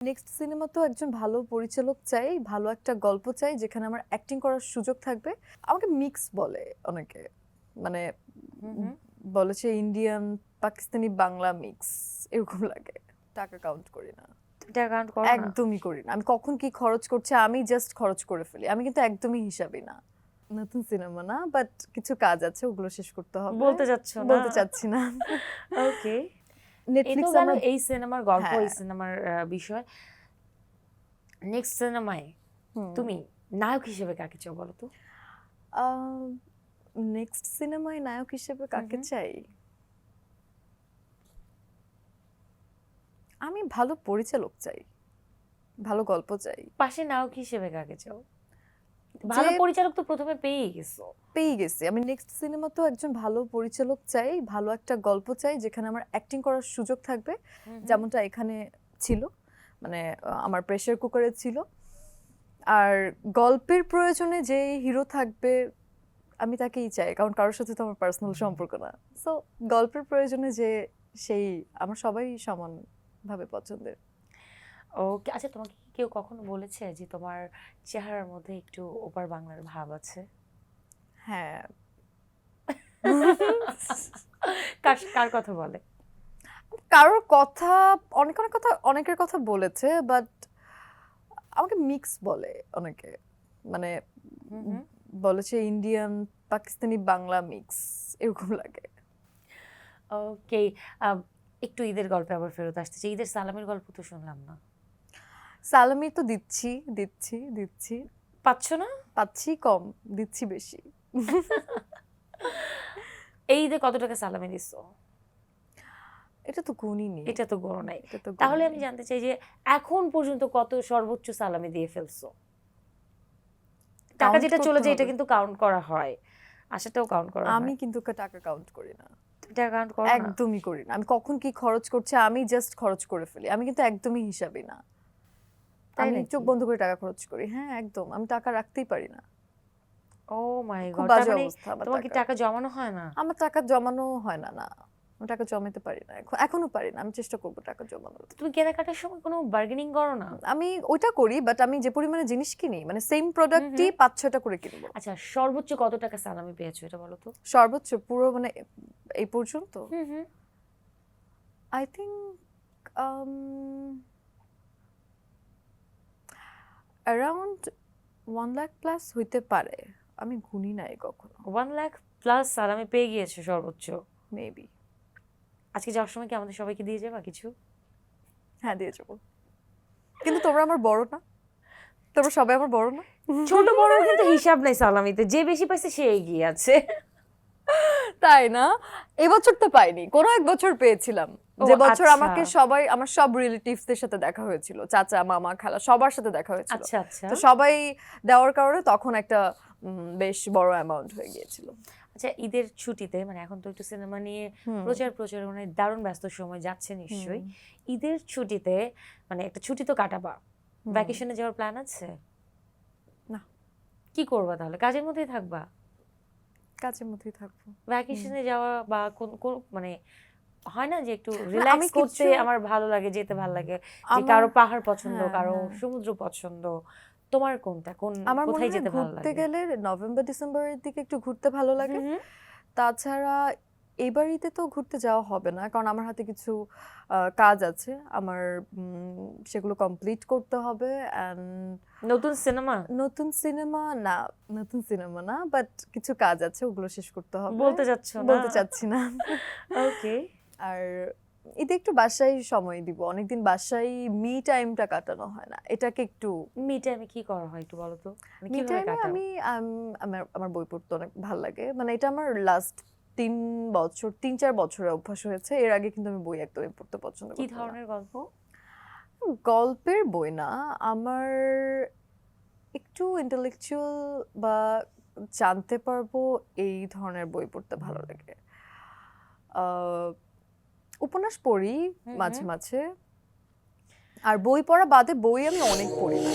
Next cinema তো একজন ভালো পরিচালক চাই, ভালো একটা গল্প চাই যেখানে আমার অ্যাক্টিং করার সুযোগ থাকবে। আমাকে মিক্স বলে অনেকে। মানে বলেছে ইন্ডিয়ান, পাকিস্তানি, বাংলা মিক্স এরকম লাগে। টাকা কাউন্ট করি না। এটা কাউন্ট করো না? একদমই করি না। আমি কখন কি খরচ করছি আমি জাস্ট খরচ করে ফেলি। আমি কিন্তু একদমই হিসাবি না। নতুন সিনেমা না, বাট কিছু কাজ আছে ওগুলো শেষ করতে হবে। বলতে চাচ্ছ না? বলতে চাচ্ছি না। ওকে। এই তো নেটফ্লিক্স গেল আমরা এই সিনেমার গল্প, হ্যাঁ। এই সিনেমার বিষয়। নেক্সট সিনেমায় হুম। তুমি নায়ক হিসেবে কাকে চাও বলো তো? নেক্সট সিনেমায় নায়ক হিসেবে কাকে চাই? আমি ভালো পরিচালক চাই, ভালো গল্প চাই। পাশে নায়ক হিসেবে কাকে চাও? ভালো পরিচালক তো প্রথমে পেয়েই গেছো। পেয়ে গেছি। আমি নেক্সট সিনেমা তো একজন ভালো পরিচালক চাই, ভালো একটা গল্প চাই যেখানে আমার অ্যাক্টিং করার সুযোগ থাকবে, যেমনটা এখানে ছিল। মানে আমার প্রেসার কুকারে ছিল। আর গল্পের প্রয়োজনে যে হিরো থাকবে আমি তাকেই চাই, কারণ কারোর সাথে তো আমার পার্সোনাল সম্পর্ক না। সো গল্পের প্রয়োজনে যে সেই আমার সবাই সমানভাবে পছন্দের। ওকে। আচ্ছা, তোমাকে কি কেউ কখনো বলেছে যে তোমার চেহারার মধ্যে একটু ওপার বাংলার ভাব আছে? হ্যাঁ। কার কথা বলে? কারোর কথা, অনেকের কথা বলেছে, বাট আমাকে মিক্স বলে অনেকে। মানে বলেছে ইন্ডিয়ান, পাকিস্তানি, বাংলা মিক্স এরকম লাগে। ওকে। একটু ঈদের গল্পে আবার ফেরত আসতে চাই। ঈদের সালামের গল্প তো শুনলাম না। সালামি তো দিচ্ছি দিচ্ছি দিচ্ছি। পাচ্ছ না? পাচ্ছি কম, দিচ্ছি বেশি। এই ঈদে কত টাকা সালামি দিছো? এটা তো গুনিনি। এটা তো গণনা নাই। এটা তো তাহলে আমি গুনিনি। জানতে চাই যে এখন পর্যন্ত কত সর্বোচ্চ সালামি দিয়ে ফেলছো? টাকা কাউন্ট যেটা চলে করতে যায় এটা হবে। কিন্তু কাউন্ট করা হয়। আশাটাও কাউন্ট করা হয়। আমি কিন্তু টাকা কাউন্ট করি না। টাকা কাউন্ট করো না? একদমই করি না। আমি কখন কি খরচ করছি আমি জাস্ট খরচ করে ফেলি। আমি কিন্তু একদমই হিসাবি না। তাই আমি নাকি? চোখ বন্ধ করে টাকা খরচ করি। হ্যাঁ, একদম। আমি টাকা রাখতেই পারি না। ও মাই খুব গড! তার বাজে মানে অবস্থা আমার তোমার কি টাকার। টাকা জমানো হয় না? আমার টাকা জমানো হয় না, না। আমি টাকা জমাতে পারি না। এখনো পারি না। আমি চেষ্টা করব টাকা জমানোর। তুমি কেনাকাটার সময় কোনো বার্গেনিং করো না? আমি ওইটা করি, বাট আমি যে পরিমাণে জিনিস কিনি মানে সেম প্রোডাক্টই ৫-৬টা করে কিনবো। আচ্ছা, সর্বোচ্চ কত টাকা সালামি পেয়েছো এটা বলো তো? সর্বোচ্চ পুরো মানে এই পর্যন্ত হুম। I think around 1 lakh plus হইতে পারে। আমি গুনি নাই কখনো। 1 লাখ প্লাস সালামি পেয়ে গিয়েছো সর্বোচ্চ। মেবি। আজকে যাওয়ার সময় কি আমাদের সবাইকে দিয়ে যাবা কিছু? হ্যাঁ, দিয়ে যাবো। কিন্তু তোমরা আমার বড় না? তোমরা সবাই আমার বড় না? ছোট বড় কিন্তু হিসাব নাই সালামিতে। যে বেশি পাইছে সে এগিয়ে আছে। তাই না? এবছর তো পাইনি। কোন এক বছর পেয়েছিলাম। ও যে বছর আচ্ছা। আমাকে সবাই আমার সব রিলেটিভসদের সাথে দেখা হয়েছিল। চাচা, মামা, খালা সবার সাথে দেখা হয়েছিল। আচ্ছা। তো সবাই দেওয়ার কারণে তখন একটা বেশ বড় অ্যামাউন্ট হয়ে গিয়েছিল। আচ্ছা, ঈদের ছুটিতে মানে এখন তো একটু সিনেমা নিয়ে প্রচারণায় দারুণ ব্যস্ত সময় যাচ্ছে নিশ্চয়ই। ঈদের ছুটিতে মানে একটা ছুটি তো কাটাবা। ভ্যাকেশনে যাওয়ার প্ল্যান আছে? না। কি করবা তাহলে? কাজের মধ্যেই থাকবা? কাজের মধ্যেই থাকবো। ভ্যাকেশনে যাওয়া বা কোন মানে হয় না যে একটু রিল্যাক্স করতে আমার ভালো লাগে, যেতে ভালো লাগে, যে কারো পাহাড় পছন্দ, কারো সমুদ্র পছন্দ, তোমার কোনটা? আমার মনে কোথায় হয় যেতে ভালো ঘুরতে লাগে? গেলে নভেম্বর ডিসেম্বরের দিকে একটু ঘুরতে ভালো লাগে। তাছাড়া এবার ঈদে তো ঘুরতে যাওয়া হবে না, কারণ আমার হাতে কিছু কাজ আছে। আমার সেগুলো কমপ্লিট করতে হবে। নতুন সিনেমা? নতুন সিনেমা না, বাট কিছু কাজ আছে ওগুলো শেষ করতে হবে। বলতে চাচ্ছ না? বলতে চাচ্ছি না। ওকে। আর ঈদে একটু বাসায় সময় দিব। অনেকদিন বাসায় মি টাইমটা কাটানো হয় না। এটাকে একটু মি টাইমে কি করা হয় একটু বলো তো? মানে মি কিভাবে টাইমে কাটাও? আমি আমার বই পড়তে অনেক ভাল লাগে। মানে এটা আমার লাস্ট ৩-৪ বছরের অভ্যাস হয়েছে। এর আগে কিন্তু আমি বই একদমই পড়তে পছন্দ কি করতাম না। ধরনের গল্প? গল্পের বই না, আমার একটু ইন্টেলেকচুয়াল বা জানতে পারবো এই ধরনের বই পড়তে ভালো লাগে। উপন্যাস পড়ি মাঝে মাঝে। আর বই পড়া বাদে বই আমি অনেক পড়ি না।